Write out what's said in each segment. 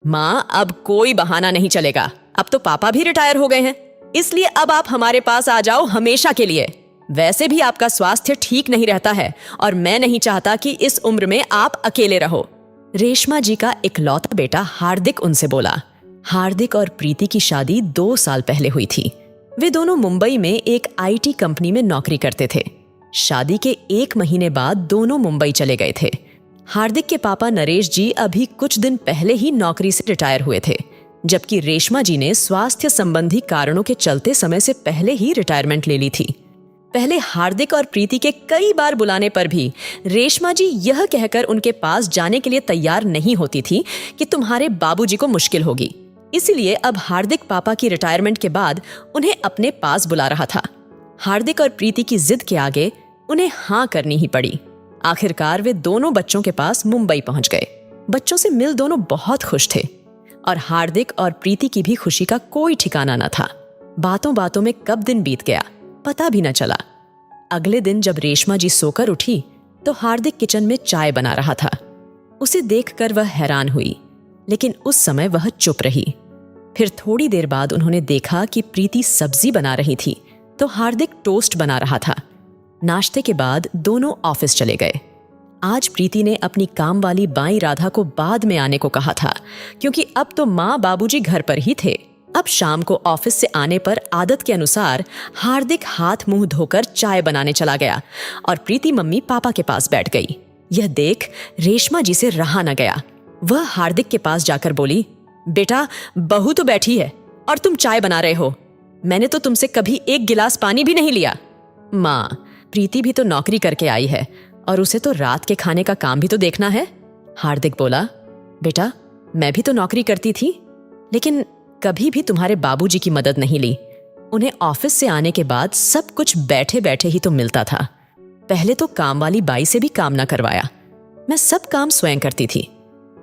माँ, अब कोई बहाना नहीं चलेगा। अब तो पापा भी रिटायर हो गए हैं, इसलिए अब आप हमारे पास आ जाओ हमेशा के लिए। वैसे भी आपका स्वास्थ्य ठीक नहीं रहता है और मैं नहीं चाहता कि इस उम्र में आप अकेले रहो। रेशमा जी का इकलौता बेटा हार्दिक उनसे बोला। हार्दिक और प्रीति की शादी 2 साल पहले हुई थी। वे दोनों मुंबई में एक IT कंपनी में नौकरी करते थे। शादी के 1 महीने बाद दोनों मुंबई चले गए थे। हार्दिक के पापा नरेश जी अभी कुछ दिन पहले ही नौकरी से रिटायर हुए थे, जबकि रेशमा जी ने स्वास्थ्य संबंधी कारणों के चलते समय से पहले ही रिटायरमेंट ले ली थी। पहले हार्दिक और प्रीति के कई बार बुलाने पर भी रेशमा जी यह कहकर उनके पास जाने के लिए तैयार नहीं होती थी कि तुम्हारे बाबूजी को मुश्किल होगी। इसीलिए अब हार्दिक पापा की रिटायरमेंट के बाद उन्हें अपने पास बुला रहा था। हार्दिक और प्रीति की जिद के आगे उन्हें हाँ करनी ही पड़ी। आखिरकार वे दोनों बच्चों के पास मुंबई पहुंच गए। बच्चों से मिल दोनों बहुत खुश थे और हार्दिक और प्रीति की भी खुशी का कोई ठिकाना न था। बातों बातों में कब दिन बीत गया पता भी न चला। अगले दिन जब रेशमा जी सोकर उठी तो हार्दिक किचन में चाय बना रहा था। उसे देखकर वह हैरान हुई, लेकिन उस समय वह चुप रही। फिर थोड़ी देर बाद उन्होंने देखा कि प्रीति सब्जी बना रही थी तो हार्दिक टोस्ट बना रहा था। नाश्ते के बाद दोनों ऑफिस चले गए। आज प्रीति ने अपनी काम वाली बाई राधा को बाद में आने को कहा था, क्योंकि अब तो माँ बाबूजी घर पर ही थे। अब शाम को ऑफिस से आने पर आदत के अनुसार हार्दिक हाथ मुंह धोकर चाय बनाने चला गया और प्रीति मम्मी पापा के पास बैठ गई। यह देख रेशमा जी से रहा न गया। वह हार्दिक के पास जाकर बोली, बेटा, बहू तो बैठी है और तुम चाय बना रहे हो। मैंने तो तुमसे कभी एक गिलास पानी भी नहीं लिया। माँ, प्रीति भी तो नौकरी करके आई है और उसे तो रात के खाने का काम भी तो देखना है। हार्दिक बोला, बेटा, मैं भी तो नौकरी करती थी, लेकिन कभी भी तुम्हारे बाबूजी की मदद नहीं ली। उन्हें ऑफिस से आने के बाद सब कुछ बैठे बैठे ही तो मिलता था। पहले तो काम वाली बाई से भी काम ना करवाया। मैं सब काम स्वयं करती थी।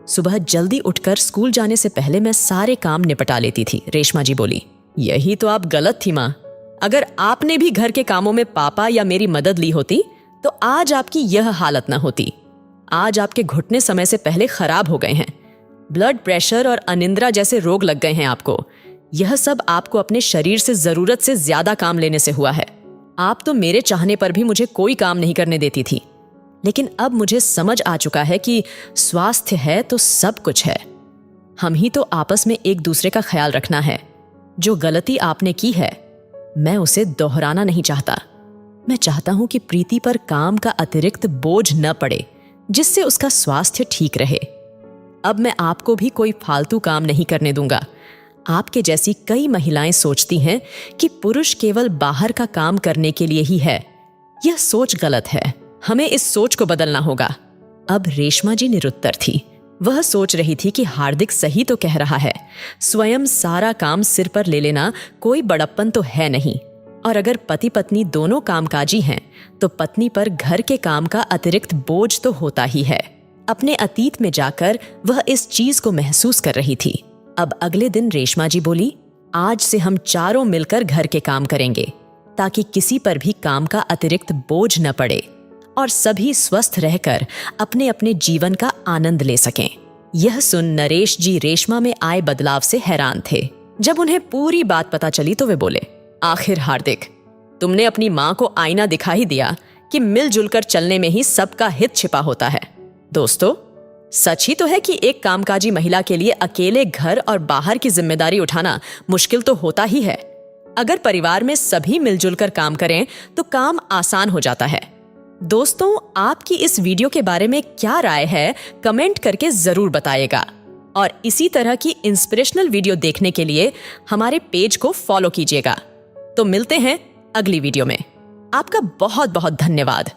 सुबह जल्दी उठकर स्कूल जाने से पहले मैं सारे काम निपटा लेती थी। रेशमा जी बोली, यही तो आप गलत थी माँ। अगर आपने भी घर के कामों में पापा या मेरी मदद ली होती तो आज आपकी यह हालत ना होती। आज आपके घुटने समय से पहले खराब हो गए हैं। ब्लड प्रेशर और अनिद्रा जैसे रोग लग गए हैं आपको। यह सब आपको अपने शरीर से जरूरत से ज्यादा काम लेने से हुआ है। आप तो मेरे चाहने पर भी मुझे कोई काम नहीं करने देती थी, लेकिन अब मुझे समझ आ चुका है कि स्वास्थ्य है तो सब कुछ है। हम ही तो आपस में एक दूसरे का ख्याल रखना है। जो गलती आपने की है मैं उसे दोहराना नहीं चाहता। मैं चाहता हूं कि प्रीति पर काम का अतिरिक्त बोझ न पड़े, जिससे उसका स्वास्थ्य ठीक रहे। अब मैं आपको भी कोई फालतू काम नहीं करने दूंगा। आपके जैसी कई महिलाएं सोचती हैं कि पुरुष केवल बाहर का काम करने के लिए ही है। यह सोच गलत है। हमें इस सोच को बदलना होगा। अब रेशमा जी निरुत्तर थी। वह सोच रही थी कि हार्दिक सही तो कह रहा है। स्वयं सारा काम सिर पर ले लेना कोई बड़प्पन तो है नहीं, और अगर पति पत्नी दोनों कामकाजी हैं तो पत्नी पर घर के काम का अतिरिक्त बोझ तो होता ही है। अपने अतीत में जाकर वह इस चीज को महसूस कर रही थी। अब अगले दिन रेशमा जी बोली, आज से हम चारों मिलकर घर के काम करेंगे ताकि किसी पर भी काम का अतिरिक्त बोझ न पड़े और सभी स्वस्थ रहकर अपने अपने जीवन का आनंद ले सकें। यह सुन नरेश जी रेशमा में आए बदलाव से हैरान थे। जब उन्हें पूरी बात पता चली तो वे बोले, आखिर हार्दिक, तुमने अपनी माँ को आईना दिखा ही दिया कि मिलजुल कर चलने में ही सबका हित छिपा होता है। दोस्तों, सच ही तो है कि एक कामकाजी महिला के लिए अकेले घर और बाहर की जिम्मेदारी उठाना मुश्किल तो होता ही है। अगर परिवार में सभी मिलजुल कर काम करें तो काम आसान हो जाता है। दोस्तों, आपकी इस वीडियो के बारे में क्या राय है कमेंट करके जरूर बताइएगा, और इसी तरह की इंस्पिरेशनल वीडियो देखने के लिए हमारे पेज को फॉलो कीजिएगा। तो मिलते हैं अगली वीडियो में। आपका बहुत बहुत धन्यवाद।